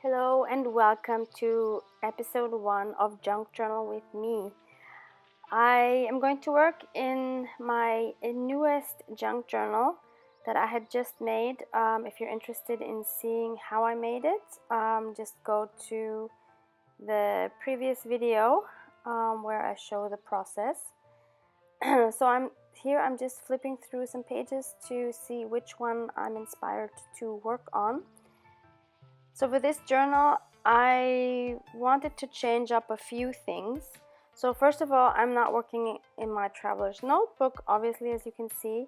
Hello and welcome to episode 1 of Junk Journal with me. I am going to work in my newest junk journal that I had just made. If you're interested in seeing how I made it, just go to the previous video where I show the process. So I'm just flipping through some pages to see which one I'm inspired to work on. So for this journal, I wanted to change up a few things. So first of all, I'm not working in my traveler's notebook, obviously, as you can see,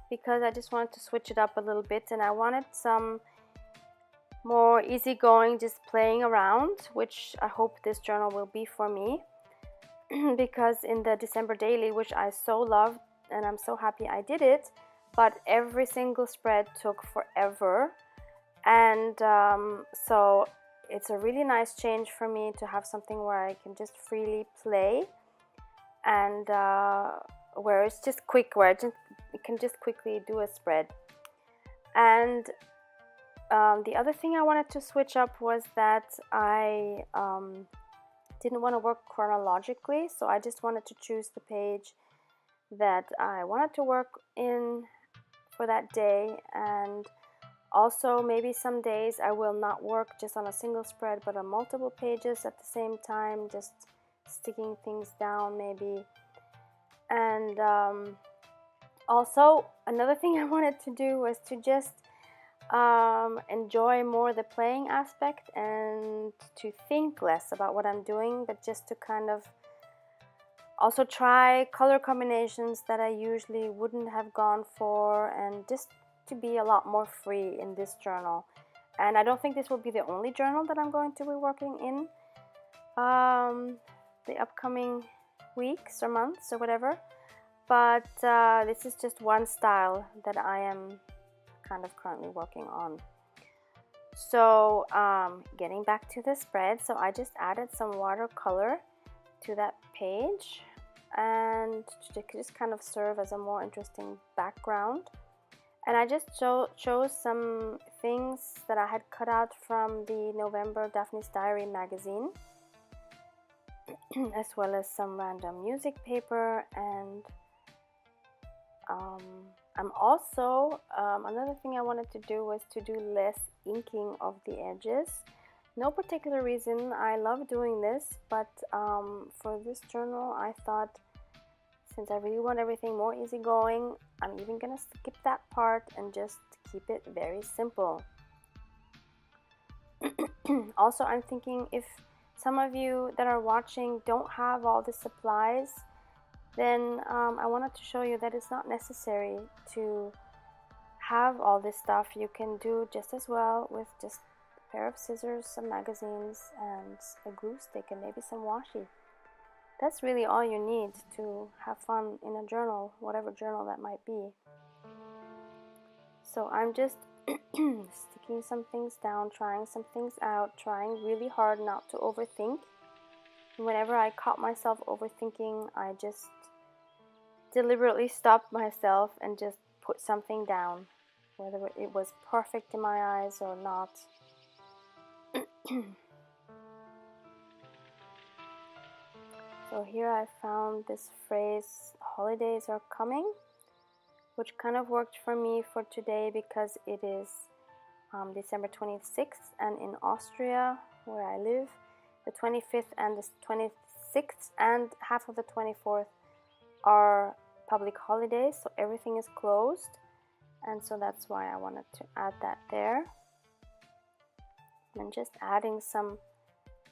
because I just wanted to switch it up a little bit, and I wanted some more easygoing, just playing around, which I hope this journal will be for me. Because in the December daily, which I so loved, and I'm so happy I did it, but every single spread took forever. And so it's a really nice change for me to have something where I can just freely play, and where it's just quick, where I can just quickly do a spread. And the other thing I wanted to switch up was that I didn't want to work chronologically, so I just wanted to choose the page that I wanted to work in for that day. And also, maybe some days I will not work just on a single spread, but on multiple pages at the same time, just sticking things down maybe. And also, another thing I wanted to do was to just enjoy more the playing aspect and to think less about what I'm doing, but just to kind of also try color combinations that I usually wouldn't have gone for, and just to be a lot more free in this journal. And I don't think this will be the only journal that I'm going to be working in the upcoming weeks or months or whatever, but this is just one style that I am kind of currently working on. So getting back to the spread, so I just added some watercolor to that page, and to just kind of serve as a more interesting background. And I just chose some things that I had cut out from the November Daphne's Diary magazine, as well as some random music paper. And I'm also, another thing I wanted to do was to do less inking of the edges. No particular reason, I love doing this, but for this journal I thought, since I really want everything more easygoing, I'm even gonna skip that part and just keep it very simple. Also, I'm thinking, if some of you that are watching don't have all the supplies, then I wanted to show you that it's not necessary to have all this stuff. You can do just as well with just a pair of scissors, some magazines, and a glue stick, and maybe some washi. That's really all you need to have fun in a journal, whatever journal that might be. So I'm just sticking some things down, trying some things out, trying really hard not to overthink. Whenever I caught myself overthinking, I just deliberately stopped myself and just put something down, whether it was perfect in my eyes or not. So here I found this phrase, holidays are coming, which kind of worked for me for today because it is December 26th, and in Austria, where I live, the 25th and the 26th and half of the 24th are public holidays, so everything is closed, and so that's why I wanted to add that there. And just adding some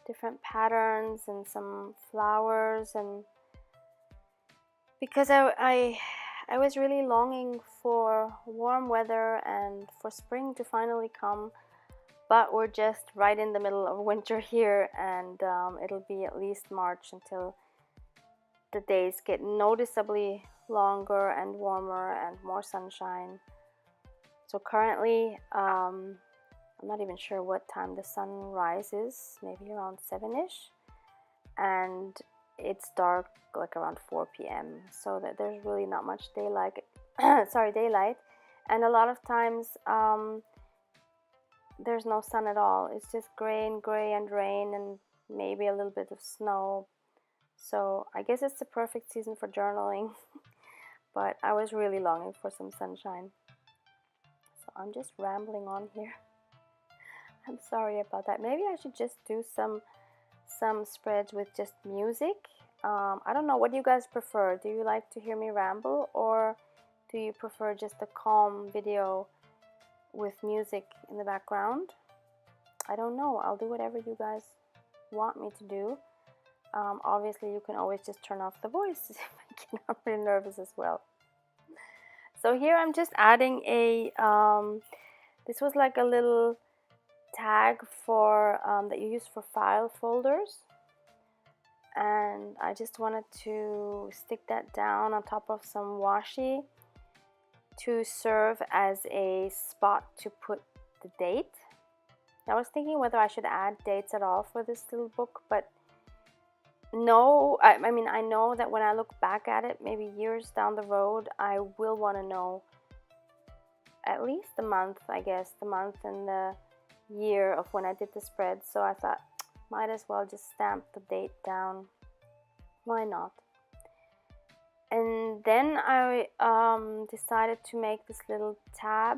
different patterns and some flowers, and because I was really longing for warm weather and for spring to finally come, but we're just right in the middle of winter here, and it'll be at least March until the days get noticeably longer and warmer and more sunshine. So currently, I'm not even sure what time the sun rises, maybe around 7ish, and it's dark like around 4 p.m. So that there's really not much daylight. Daylight, and a lot of times there's no sun at all. It's just gray and rain and maybe a little bit of snow. So I guess it's the perfect season for journaling. But I was really longing for some sunshine. So I'm just rambling on here. I'm sorry about that. Maybe I should just do some spreads with just music. I don't know, what do you guys prefer? Do you like to hear me ramble, or do you prefer just a calm video with music in the background? I don't know. I'll do whatever you guys want me to do. Obviously, you can always just turn off the voice if I get really nervous as well. So here I'm just adding a, this was like a little tag for that you use for file folders, and I just wanted to stick that down on top of some washi to serve as a spot to put the date. I was thinking whether I should add dates at all for this little book, but no, I mean, I know that when I look back at it, maybe years down the road, I will want to know at least the month, I guess, the month and the year of when I did the spread. So I thought, might as well just stamp the date down. Why not? And then I decided to make this little tab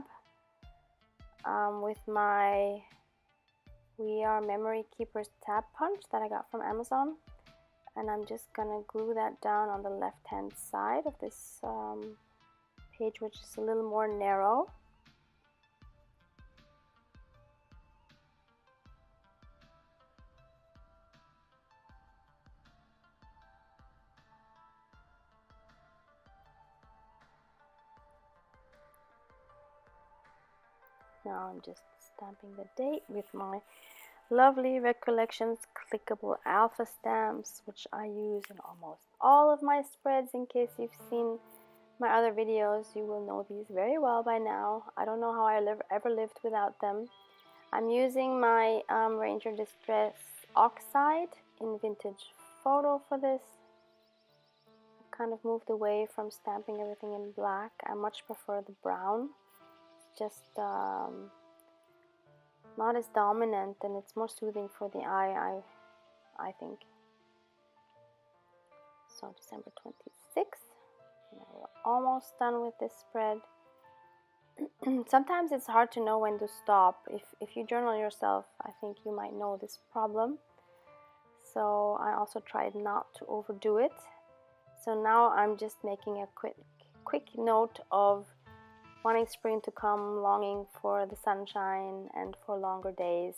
with my We Are Memory Keepers tab punch that I got from Amazon. And I'm just gonna glue that down on the left hand side of this page, which is a little more narrow. Now I'm just stamping the date with my lovely Recollections clickable alpha stamps, which I use in almost all of my spreads. In case you've seen my other videos, you will know these very well by now. I don't know how I ever lived without them. I'm using my Ranger Distress Oxide in Vintage Photo for this. I kind of moved away from stamping everything in black. I much prefer the brown. It's just not as dominant, and it's more soothing for the eye, I think. So December 26th. We're almost done with this spread. Sometimes it's hard to know when to stop. If you journal yourself, I think you might know this problem. So I also tried not to overdo it. So now I'm just making a quick note of wanting spring to come, longing for the sunshine and for longer days.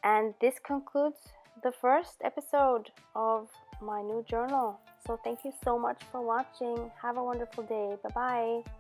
And this concludes the first episode of my new journal. So thank you so much for watching. Have a wonderful day. Bye-bye.